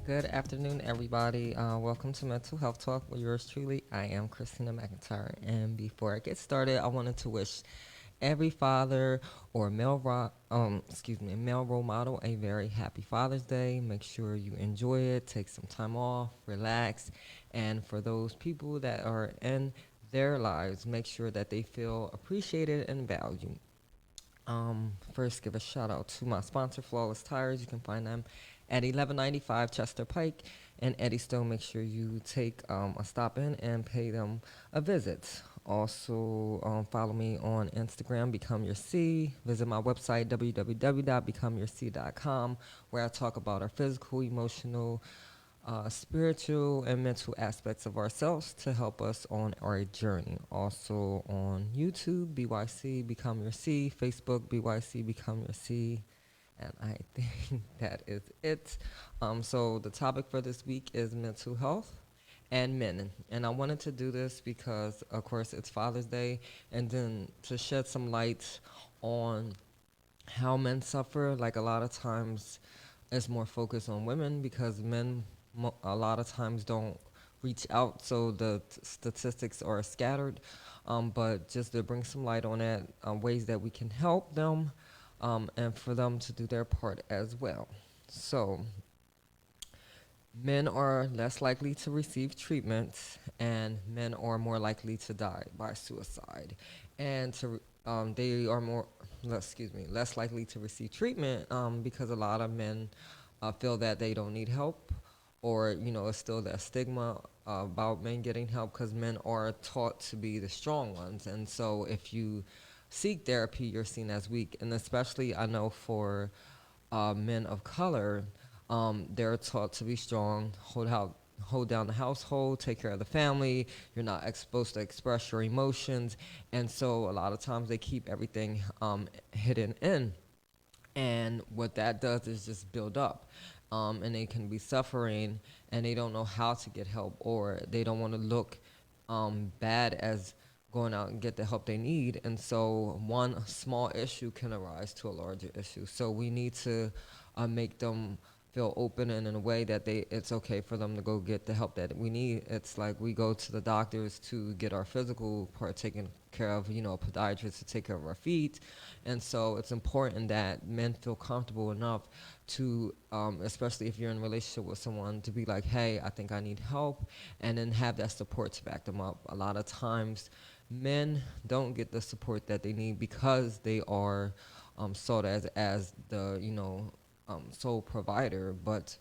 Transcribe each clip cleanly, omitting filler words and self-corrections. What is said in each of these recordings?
Good afternoon, everybody. Welcome to Mental Health Talk with yours truly. I am Christina McIntyre. And before I get started, I wanted to wish every father or male role model a very happy Father's Day. Make sure you enjoy it, take some time off, relax. And for those people that are in their lives, make sure that they feel appreciated and valued. First, give a shout out to my sponsor, Flawless Tires. You can find them at 1195 Chester Pike and Eddystone. Make sure you take a stop in and pay them a visit. Also, follow me on Instagram, Become Your C. Visit my website, www.becomeyourc.com, where I talk about our physical, emotional, spiritual and mental aspects of ourselves to help us on our journey. Also on YouTube, BYC Become Your C, Facebook, BYC Become Your C, and I think that is it. So the topic for this week is mental health and men. And I wanted to do this because, of course, it's Father's Day, and then to shed some light on how men suffer. Like a lot of times, it's more focused on women because men a lot of times don't reach out, so the statistics are scattered. But just to bring some light on that, ways that we can help them, and for them to do their part as well. So, men are less likely to receive treatment, and men are more likely to die by suicide. And they are less likely to receive treatment because a lot of men feel that they don't need help, or it's still that stigma about men getting help because men are taught to be the strong ones, and so if you seek therapy, you're seen as weak, and especially I know for men of color, they're taught to be strong, hold down the household, take care of the family. You're not supposed to express your emotions, and so a lot of times they keep everything hidden in, and what that does is just build up, and they can be suffering, and they don't know how to get help, or they don't want to look bad as going out and get the help they need. And so one small issue can arise to a larger issue. So we need to make them feel open and in a way that it's okay for them to go get the help that we need. It's like we go to the doctors to get our physical part taken care of, a podiatrist to take care of our feet. And so it's important that men feel comfortable enough to, especially if you're in a relationship with someone, to be like, hey, I think I need help, and then have that support to back them up. A lot of times men don't get the support that they need because they are sought as the sole provider, but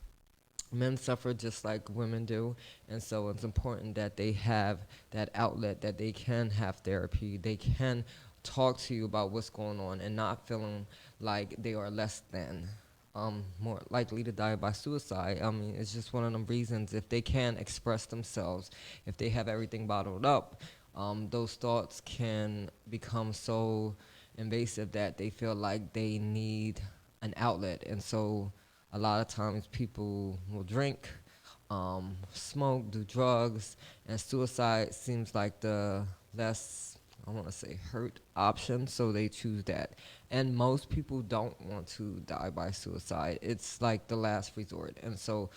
men suffer just like women do, and so it's important that they have that outlet, that they can have therapy, they can talk to you about what's going on, and not feeling like they are less than. More likely to die by suicide. I mean, it's just one of them reasons. If they can't express themselves, if they have everything bottled up, those thoughts can become so invasive that they feel like they need an outlet. And so a lot of times people will drink, smoke, do drugs, and suicide seems like the less, I want to say, hurt option, so they choose that. And most people don't want to die by suicide. It's like the last resort. And so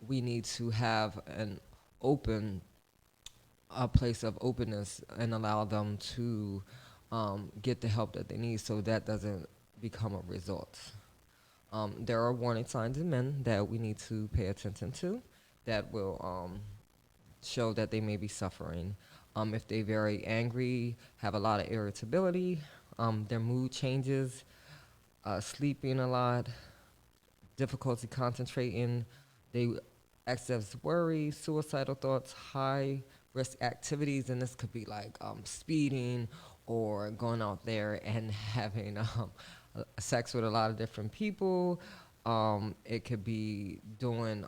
we need to have an open a place of openness and allow them to get the help that they need, so that doesn't become a result. There are warning signs in men that we need to pay attention to that will show that they may be suffering. If they're very angry, have a lot of irritability, their mood changes, sleeping a lot, difficulty concentrating, they excess worry, suicidal thoughts, high risk activities, and this could be like speeding or going out there and having sex with a lot of different people. It could be doing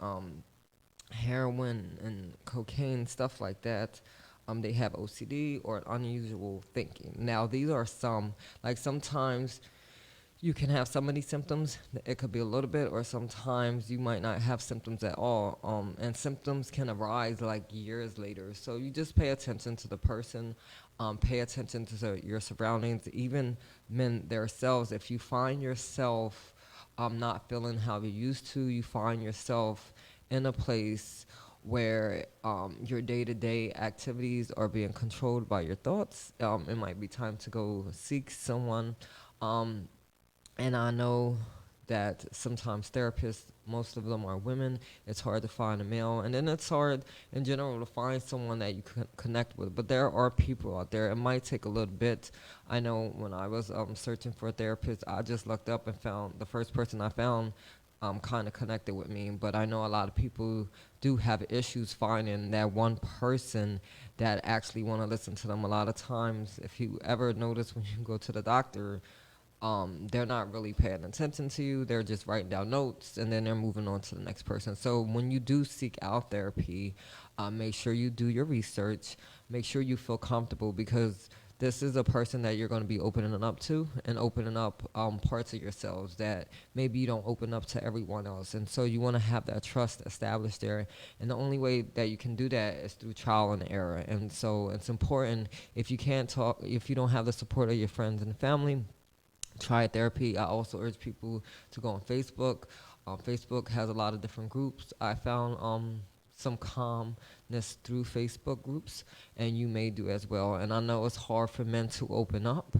heroin and cocaine, stuff like that. They have OCD or unusual thinking. Now, these are some, like sometimes you can have some of these symptoms. It could be a little bit, or sometimes you might not have symptoms at all. And symptoms can arise like years later. So you just pay attention to the person, pay attention to your surroundings, even men themselves. If you find yourself not feeling how you used to, you find yourself in a place where your day-to-day activities are being controlled by your thoughts, it might be time to go seek someone. Um, and I know that sometimes therapists, most of them are women. It's hard to find a male, and then it's hard in general to find someone that you can connect with. But there are people out there. It might take a little bit. I know when I was searching for a therapist, I just looked up and found the first person I found kind of connected with me. But I know a lot of people do have issues finding that one person that actually want to listen to them. A lot of times, if you ever notice when you go to the doctor, they're not really paying attention to you. They're just writing down notes and then they're moving on to the next person. So when you do seek out therapy, make sure you do your research. Make sure you feel comfortable because this is a person that you're going to be opening up to and opening up parts of yourselves that maybe you don't open up to everyone else. And so you want to have that trust established there. And the only way that you can do that is through trial and error. And so it's important if you can't talk, if you don't have the support of your friends and family, try therapy. I also urge people to go on Facebook. Facebook has a lot of different groups. I found some calmness through Facebook groups, and you may do as well. And I know it's hard for men to open up.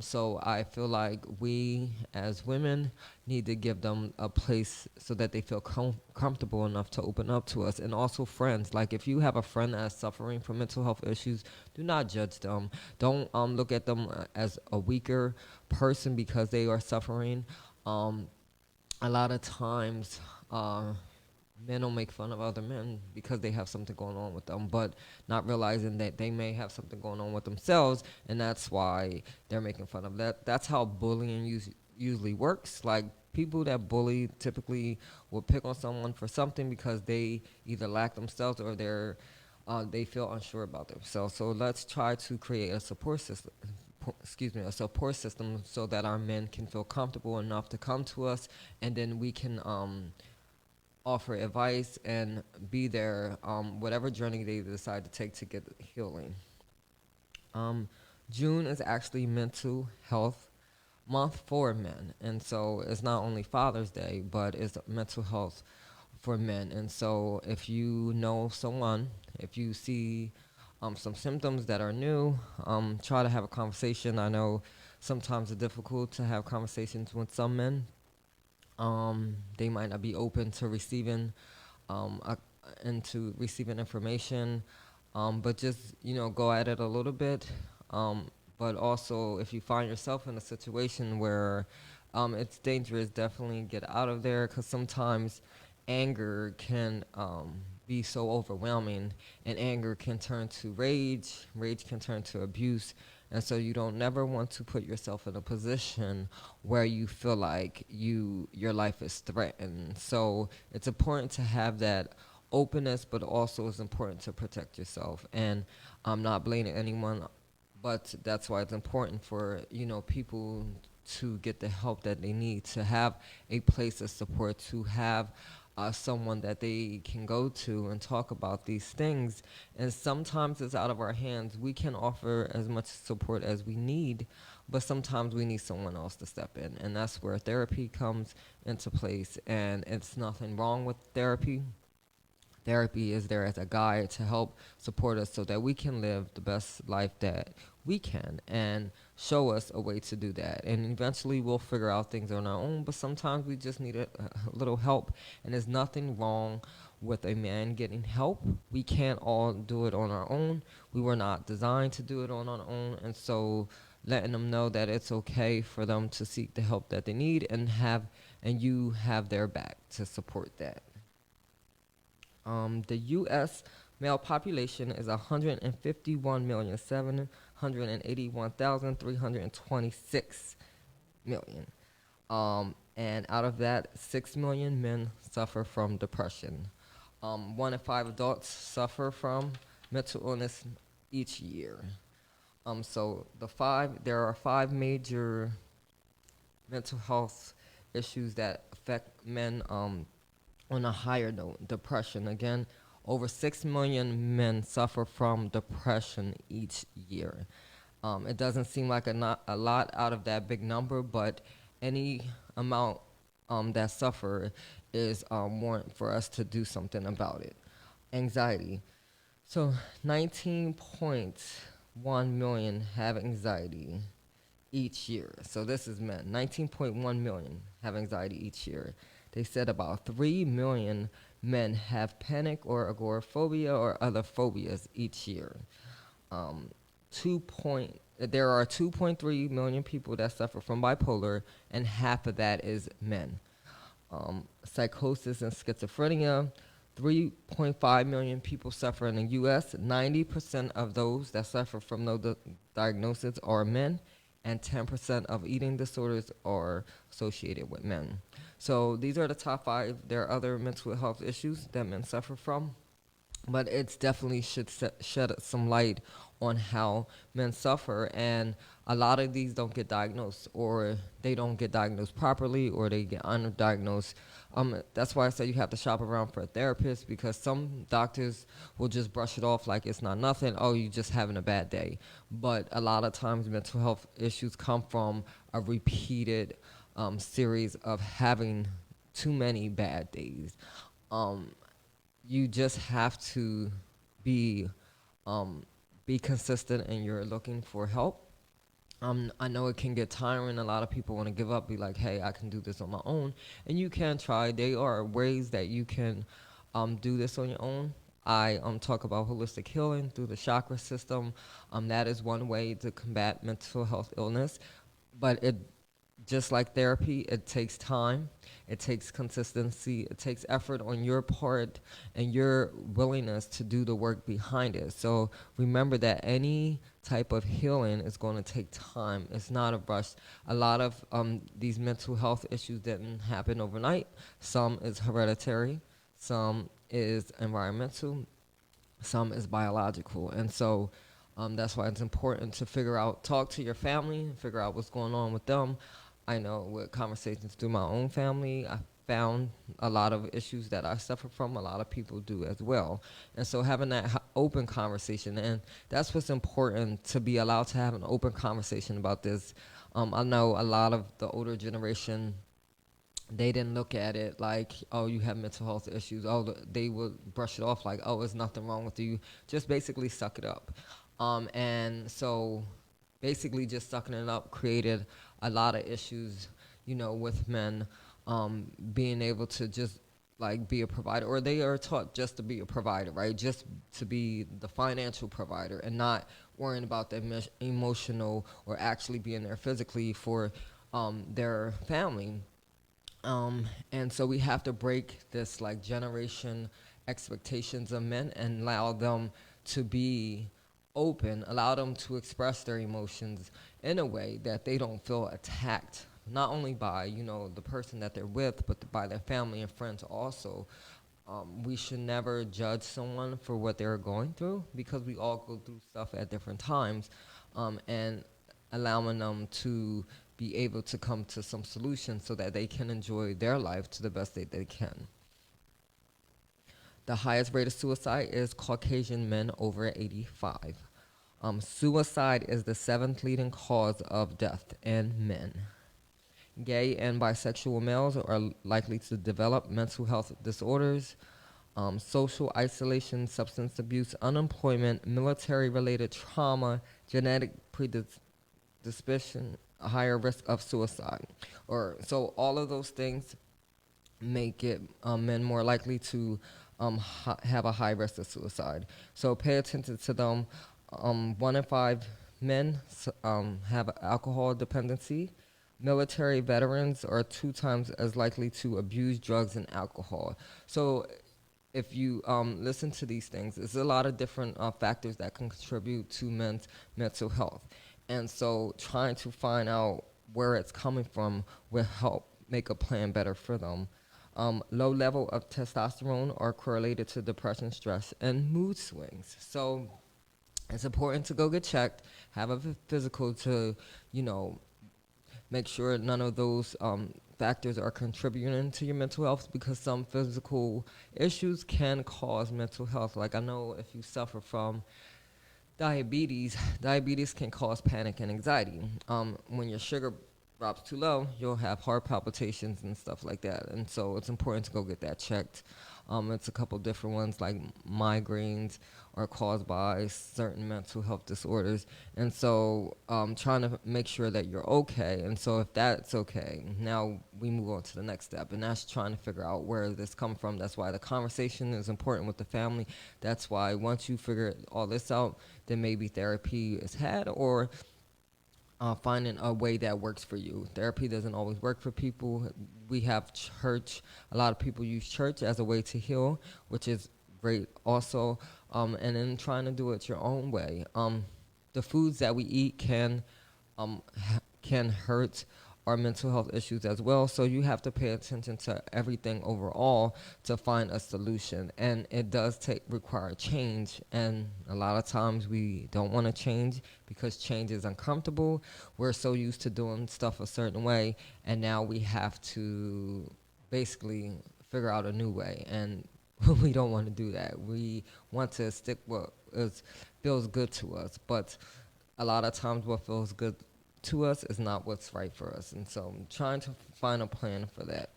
So I feel like we as women need to give them a place so that they feel comfortable enough to open up to us. And also friends. Like if you have a friend that's suffering from mental health issues, do not judge them. Don't look at them as a weaker person because they are suffering. Um, a lot of times, men will make fun of other men because they have something going on with them, but not realizing that they may have something going on with themselves, and that's why they're making fun of that. That's how bullying usually works. Like people that bully typically will pick on someone for something because they either lack themselves or they feel unsure about themselves. So let's try to create a support system. A support system so that our men can feel comfortable enough to come to us, and then we can offer advice and be there, whatever journey they decide to take to get healing. Um, June is actually mental health month for men, and so it's not only Father's Day, but it's mental health for men. And so if you know someone, if you see some symptoms that are new, try to have a conversation. I know sometimes it's difficult to have conversations with some men. They might not be open to receiving um, uh, into receiving information, but just go at it a little bit. But also, if you find yourself in a situation where it's dangerous, definitely get out of there because sometimes anger can be so overwhelming, and anger can turn to rage. Rage can turn to abuse, and so you don't never want to put yourself in a position where you feel like your life is threatened. So it's important to have that openness, but also it's important to protect yourself. And I'm not blaming anyone, but that's why it's important for people to get the help that they need, to have a place of support, to have someone that they can go to and talk about these things. And sometimes it's out of our hands. We can offer as much support as we need, but sometimes we need someone else to step in. And that's where therapy comes into place. And it's nothing wrong with therapy. Therapy is there as a guide to help support us so that we can live the best life that we can and show us a way to do that. And eventually we'll figure out things on our own, but sometimes we just need a little help. And there's nothing wrong with a man getting help. We can't all do it on our own. We were not designed to do it on our own. And so letting them know that it's okay for them to seek the help that they need and you have their back to support that. The U.S. male population is 151,781,326 million. And out of that, 6 million men suffer from depression. 1 in 5 adults suffer from mental illness each year. So there are 5 major mental health issues that affect men. On a higher note, depression. Again, over 6 million men suffer from depression each year. It doesn't seem like a lot out of that big number, but any amount that suffer is warrant for us to do something about it. Anxiety. So 19.1 million have anxiety each year. So this is men. 19.1 million have anxiety each year. They said about 3 million men have panic or agoraphobia or other phobias each year. Um, 2 point, there are 2.3 million people that suffer from bipolar, and half of that is men. Psychosis and schizophrenia. 3.5 million people suffer in the U.S. 90% of those that suffer from those diagnoses are men, and 10% of eating disorders are associated with men. So these are the top five. There are other mental health issues that men suffer from, but it's definitely should shed some light on how men suffer, and a lot of these don't get diagnosed, or they don't get diagnosed properly, or they get underdiagnosed. That's why I say you have to shop around for a therapist, because some doctors will just brush it off like it's not nothing. Oh, you just having a bad day. But a lot of times mental health issues come from a repeated series of having too many bad days. Um, you just have to be um, be consistent, and you're looking for help. I know it can get tiring. A lot of people want to give up, be like, hey, I can do this on my own. And you can try. There are ways that you can do this on your own. I talk about holistic healing through the chakra system. That is one way to combat mental health illness. But it, just like therapy, it takes time, it takes consistency, it takes effort on your part and your willingness to do the work behind it. So remember that any type of healing is going to take time. It's not a rush. A lot of these mental health issues didn't happen overnight. Some is hereditary, some is environmental, some is biological. And so that's why it's important to figure out, talk to your family, figure out what's going on with them. I know with conversations through my own family, I found a lot of issues that I suffer from. A lot of people do as well. And so having that open conversation, and that's what's important, to be allowed to have an open conversation about this. I know a lot of the older generation, they didn't look at it like, oh, you have mental health issues. Oh, they would brush it off like, oh, there's nothing wrong with you. Just basically suck it up. And so basically just sucking it up created a lot of issues, with men being able to just like be a provider, or they are taught just to be a provider, right? Just to be the financial provider and not worrying about the emotional, or actually being there physically for their family. And so we have to break this like generation expectations of men and allow them to be open, allow them to express their emotions in a way that they don't feel attacked, not only by, the person that they're with, but by their family and friends also. We should never judge someone for what they're going through, because we all go through stuff at different times, and allowing them to be able to come to some solutions so that they can enjoy their life to the best that they can. The highest rate of suicide is Caucasian men over 85. Suicide is the seventh leading cause of death in men. Gay and bisexual males are likely to develop mental health disorders. Social isolation, substance abuse, unemployment, military related trauma, genetic predisposition, a higher risk of suicide. Or so all of those things make it men more likely to have a high risk of suicide. So pay attention to them. 1 in 5 men have alcohol dependency. Military veterans are 2 times as likely to abuse drugs and alcohol. So if you listen to these things, there's a lot of different factors that can contribute to men's mental health. And so trying to find out where it's coming from will help make a plan better for them. Low level of testosterone are correlated to depression, stress, and mood swings. So it's important to go get checked, have a physical to, you know, make sure none of those factors are contributing to your mental health, because some physical issues can cause mental health. Like I know if you suffer from diabetes can cause panic and anxiety. When your sugar drops too low, you'll have heart palpitations and stuff like that. And so it's important to go get that checked. It's a couple different ones like migraines are caused by certain mental health disorders. And so trying to make sure that you're okay. And so if that's okay, now we move on to the next step. And that's trying to figure out where this come from. That's why the conversation is important with the family. That's why once you figure all this out, then maybe therapy is had or finding a way that works for you. Therapy doesn't always work for people. We have church. A lot of people use church as a way to heal, which is great also. And then trying to do it your own way. The foods that we eat can hurt our mental health issues as well. So you have to pay attention to everything overall to find a solution. And it does require change. And a lot of times we don't want to change because change is uncomfortable. We're so used to doing stuff a certain way, and now we have to basically figure out a new way. And we don't want to do that. We want to stick what feels good to us. But a lot of times what feels good to us is not what's right for us. And so I'm trying to find a plan for that.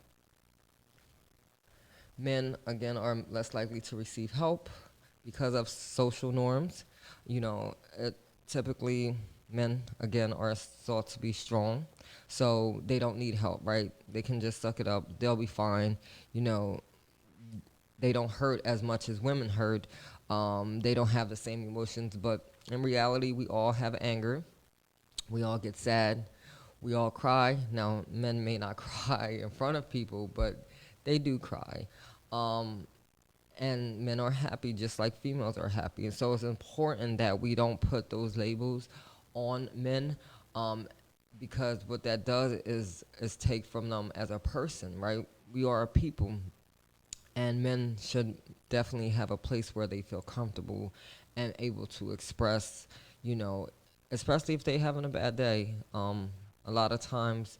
Men, again, are less likely to receive help because of social norms. You know, typically men, again, are thought to be strong. So they don't need help, right? They can just suck it up. They'll be fine. You know, they don't hurt as much as women hurt. They don't have the same emotions. But in reality, we all have anger. We all get sad. We all cry. Now, men may not cry in front of people, but they do cry. Um, and men are happy just like females are happy. And so it's important that we don't put those labels on men, um, because what that does is take from them as a person, right? We are a people, and men should definitely have a place where they feel comfortable and able to express, you know, especially if they having a bad day. A lot of times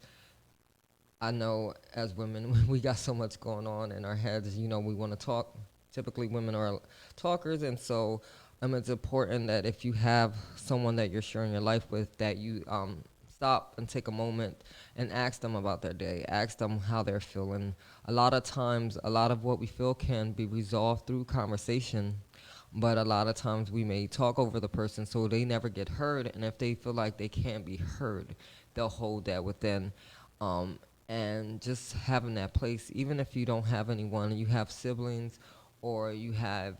I know as women we got so much going on in our heads, you know, we want to talk. Typically women are talkers, and so it's important that if you have someone that you're sharing your life with, that you stop and take a moment and ask them about their day, ask them how they're feeling. A lot of times, a lot of what we feel can be resolved through conversation, but a lot of times we may talk over the person so they never get heard, and if they feel like they can't be heard, they'll hold that within. Um, and just having that place, even if you don't have anyone, you have siblings or you have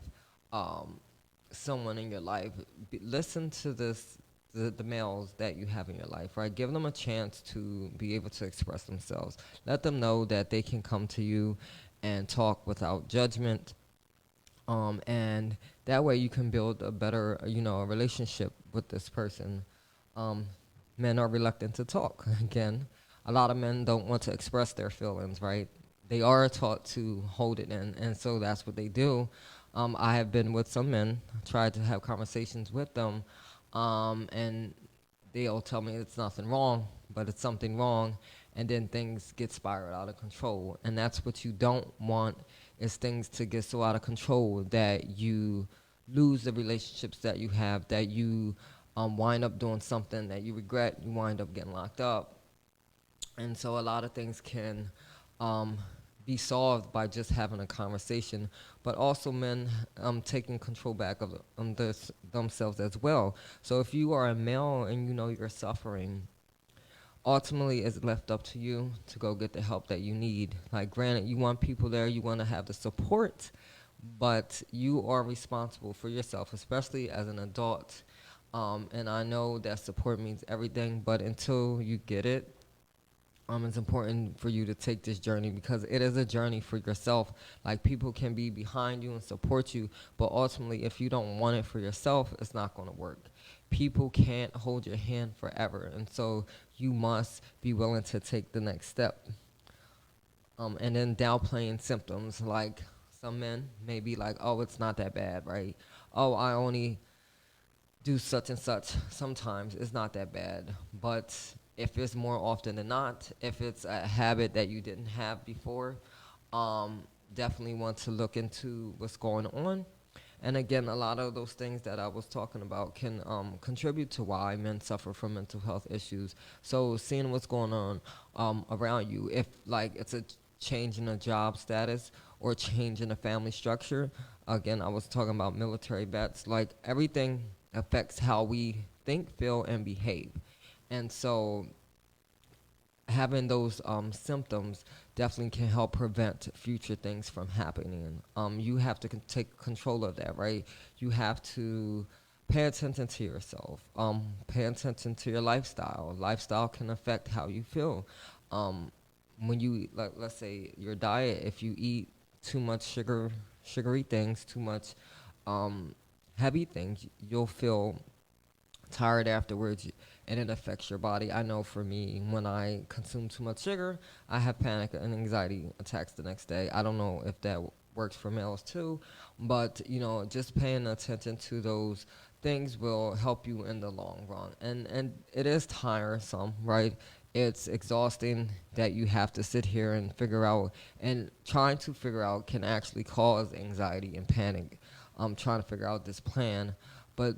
um, someone in your life, listen to the males that you have in your life, right? Give them a chance to be able to express themselves. Let them know that they can come to you and talk without judgment. And that way you can build a better, a relationship with this person. Um, Men are reluctant to talk. Again, a lot of men don't want to express their feelings, right? They are taught to hold it in, and so that's what they do. I have been with some men, tried to have conversations with them, and they'll tell me it's nothing wrong, but it's something wrong, and then things get spiraled out of control. And that's what you don't want, is things to get so out of control that you lose the relationships that you have, that you wind up doing something that you regret, you wind up getting locked up. And so a lot of things can um, be solved by just having a conversation, but also men taking control back of themselves as well. So if you are a male and you know you're suffering, ultimately it's left up to you to go get the help that you need. Like, granted, you want people there, you want to have the support, but you are responsible for yourself, especially as an adult. And I know that support means everything, but until you get it, it's important for you to take this journey, because it is a journey for yourself. Like, people can be behind you and support you, but ultimately, if you don't want it for yourself, it's not going to work. People can't hold your hand forever, and so you must be willing to take the next step. And then downplaying symptoms, like some men may be like, "Oh, it's not that bad, right? Oh, I only do such and such." Sometimes it's not that bad, but if it's more often than not, if it's a habit that you didn't have before, um, definitely want to look into what's going on. And again, a lot of those things that I was talking about can contribute to why men suffer from mental health issues. So seeing what's going on around you, if like it's a change in a job status or change in a family structure, again, I was talking about military vets, like everything affects how we think, feel, and behave. And so having those symptoms definitely can help prevent future things from happening. You have to take control of that, right? You have to pay attention to yourself. Pay attention to your lifestyle. Lifestyle can affect how you feel. Um, when you like, let's say your diet, if you eat too much sugary things, too much um, heavy things, you'll feel tired afterwards and it affects your body. I know for me, when I consume too much sugar, I have panic and anxiety attacks the next day. I don't know if that works for males too, but just paying attention to those things will help you in the long run. And it is tiresome, right? It's exhausting that you have to sit here and figure out, and trying to figure out can actually cause anxiety and panic. I'm trying to figure out this plan, but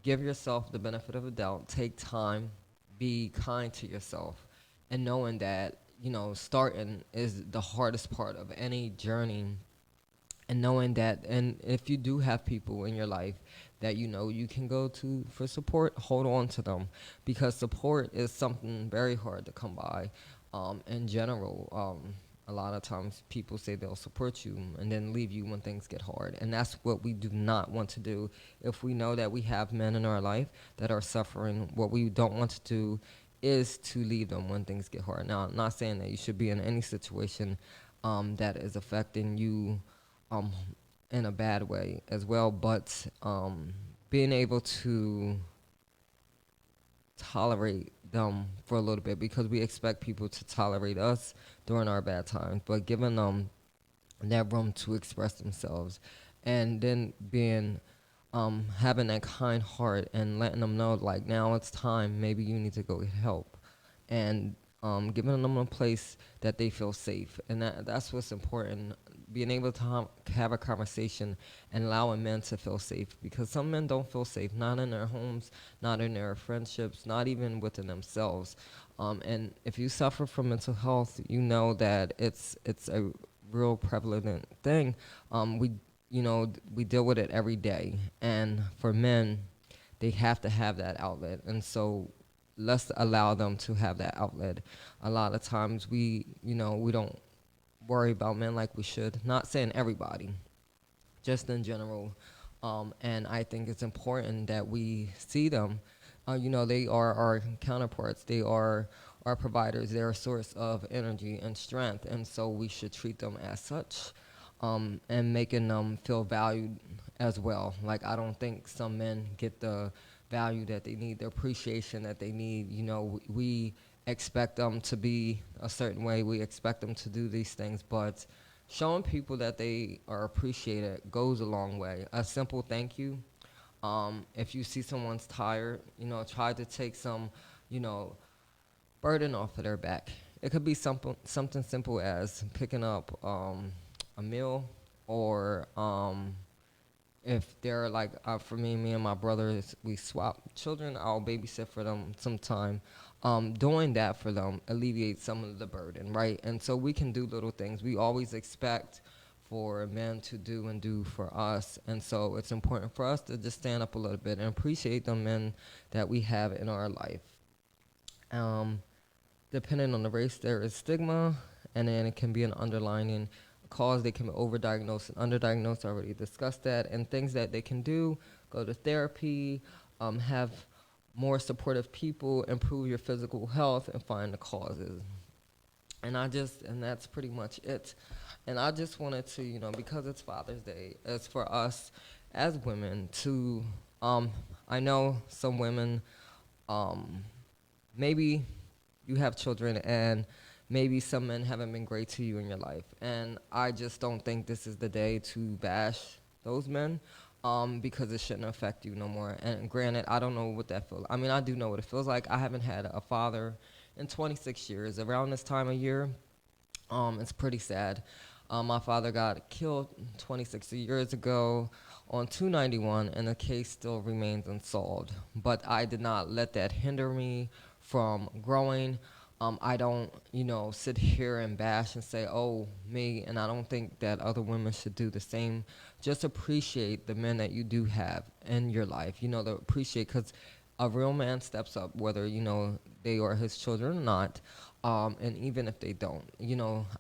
give yourself the benefit of the doubt, take time, be kind to yourself, and knowing that, starting is the hardest part of any journey. And knowing that, and if you do have people in your life that you can go to for support, hold on to them, because support is something very hard to come by. In general, a lot of times people say they'll support you and then leave you when things get hard, and that's what we do not want to do. If we know that we have men in our life that are suffering, what we don't want to do is to leave them when things get hard. Now, I'm not saying that you should be in any situation that is affecting you um, in a bad way as well, but being able to tolerate them for a little bit, because we expect people to tolerate us during our bad times, but giving them that room to express themselves, and then being having that kind heart and letting them know, like, now it's time, maybe you need to go get help, and giving them a place that they feel safe, and that's what's important. Being able to have a conversation and allowing men to feel safe, because some men don't feel safe, not in their homes, not in their friendships, not even within themselves. And if you suffer from mental health, you know that it's a real prevalent thing. We deal with it every day, and for men, they have to have that outlet, and so let's allow them to have that outlet. A lot of times we don't worry about men like we should. Not saying everybody, just in general. And I think it's important that we see them. They are our counterparts. They are our providers. They're a source of energy and strength, and so we should treat them as such, and making them feel valued as well. Like, I don't think some men get the value that they need, the appreciation that they need. We expect them to be a certain way. We expect them to do these things, but showing people that they are appreciated goes a long way. A simple thank you. If you see someone's tired, try to take some, you know, burden off of their back. It could be something simple as picking up a meal, or if they're like, for me and my brothers, we swap children. I'll babysit for them sometime. Doing that for them alleviates some of the burden, right? And so we can do little things. We always expect for men to do and do for us, and so it's important for us to just stand up a little bit and appreciate the men that we have in our life. Um, Depending on the race, there is stigma, and then it can be an underlying cause. They can be overdiagnosed and underdiagnosed. I already discussed that. And things that they can do: go to therapy, have more supportive people, improve your physical health, and find the causes. And that's pretty much it. And I just wanted to, because it's Father's Day, it's for us as women to, I know some women, um, maybe you have children, and maybe some men haven't been great to you in your life. And I just don't think this is the day to bash those men, because it shouldn't affect you no more. And granted, I don't know what that feels. I mean, I do know what it feels like. I haven't had a father in 26 years. Around this time of year, it's pretty sad. My father got killed 26 years ago on 291, and the case still remains unsolved. But I did not let that hinder me from growing. I don't, sit here and bash and say, oh, me, and I don't think that other women should do the same. Just appreciate the men that you do have in your life, to appreciate, because a real man steps up, whether, they are his children or not. And even if they don't,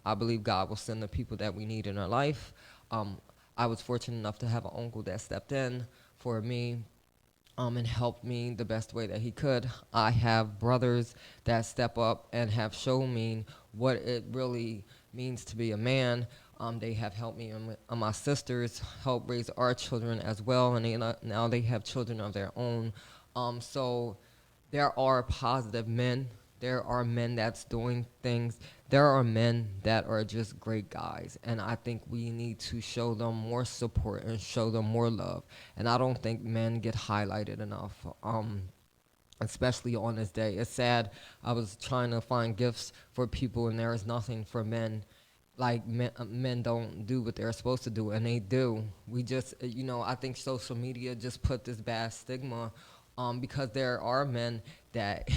I believe God will send the people that we need in our life. I was fortunate enough to have an uncle that stepped in for me, and helped me the best way that he could. I have brothers that step up and have shown me what it really means to be a man. They have helped me, and my sisters help raise our children as well, and now they have children of their own. So there are positive men. There are men that's doing things. There are men that are just great guys. And I think we need to show them more support and show them more love. And I don't think men get highlighted enough, especially on this day. It's sad. I was trying to find gifts for people, and there is nothing for men. Like men don't do what they're supposed to do, and they do. We just, I think social media just put this bad stigma, because there are men that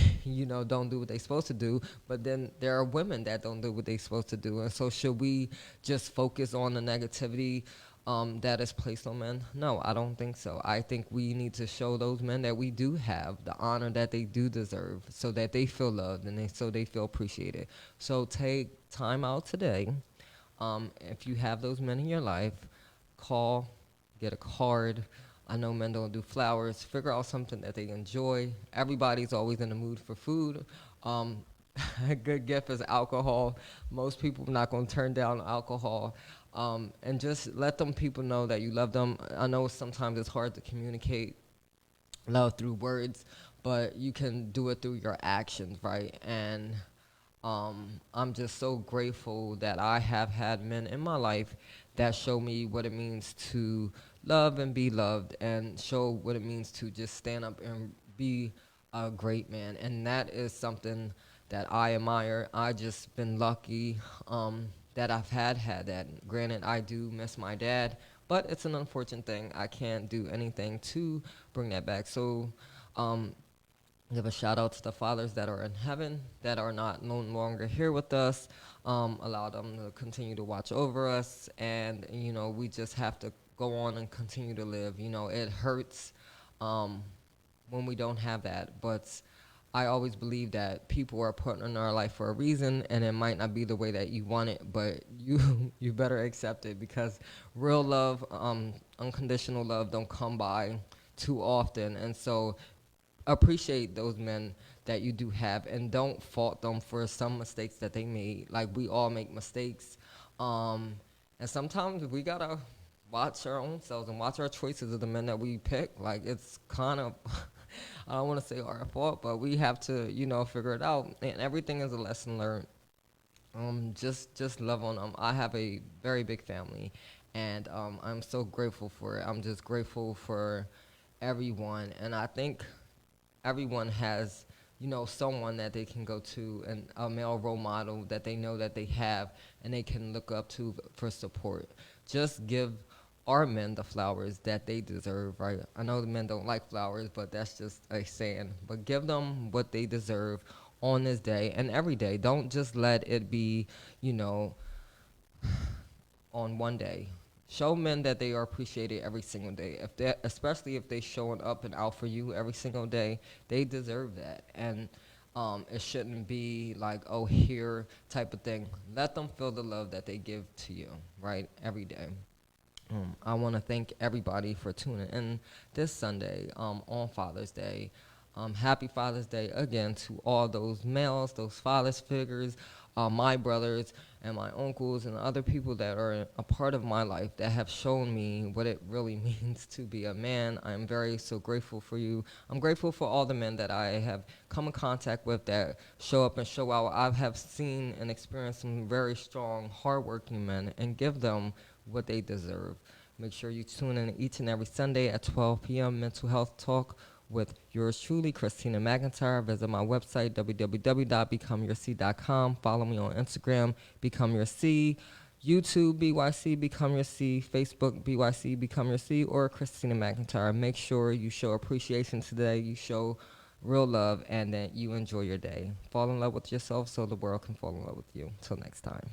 don't do what they're supposed to do, but then there are women that don't do what they're supposed to do. And so should we just focus on the negativity that is placed on men? No, I don't think so. I think we need to show those men that we do have the honor that they do deserve, so that they feel loved, and so they feel appreciated. So take time out today. If you have those men in your life, call, get a card. I know men don't do flowers. Figure out something that they enjoy. Everybody's always in the mood for food. A good gift is alcohol. Most people are not going to turn down alcohol. And just let them people know that you love them. I know sometimes it's hard to communicate love through words, but you can do it through your actions, right? And I'm just so grateful that I have had men in my life that show me what it means to love and be loved, and show what it means to just stand up and be a great man. And that is something that I admire. I just been lucky that I've had that. Granted, I do miss my dad, but it's an unfortunate thing. I can't do anything to bring that back. So give a shout out to the fathers that are in heaven, that are not no longer here with us. Allow them to continue to watch over us, and we just have to go on and continue to live. It hurts when we don't have that, but I always believe that people are put in our life for a reason, and it might not be the way that you want it, but you better accept it, because real love, unconditional love, don't come by too often. And so appreciate those men that you do have, and don't fault them for some mistakes that they made. Like, we all make mistakes, and sometimes we gotta watch our own selves and watch our choices of the men that we pick. Like, it's kind of I don't want to say our fault, but we have to figure it out, and everything is a lesson learned. Just love on them. I have a very big family, and I'm so grateful for it. I'm just grateful for everyone, and I think everyone has, someone that they can go to, and a male role model that they know that they have and they can look up to for support. Just give our men the flowers that they deserve, right? I know the men don't like flowers, but that's just a saying. But give them what they deserve on this day and every day. Don't just let it be, on one day. Show men that they are appreciated every single day. Especially if they showing up and out for you every single day, they deserve that. And it shouldn't be like, oh, here type of thing. Let them feel the love that they give to you, right, every day. I want to thank everybody for tuning in this Sunday on Father's Day. Happy Father's Day again to all those males, those fathers figures, my brothers and my uncles and other people that are a part of my life that have shown me what it really means to be a man. I'm very so grateful for you. I'm grateful for all the men that I have come in contact with that show up and show out. I have seen and experienced some very strong, hardworking men, and give them what they deserve. Make sure you tune in each and every Sunday at 12 p.m. Mental Health Talk with yours truly, Christina McIntyre. Visit my website, www.becomeyourc.com. Follow me on Instagram, Become Your C. YouTube BYC Become Your C, Facebook BYC Become Your C, or Christina McIntyre. Make sure you show appreciation today. You show real love, and that you enjoy your day. Fall in love with yourself so the world can fall in love with you. Till next time.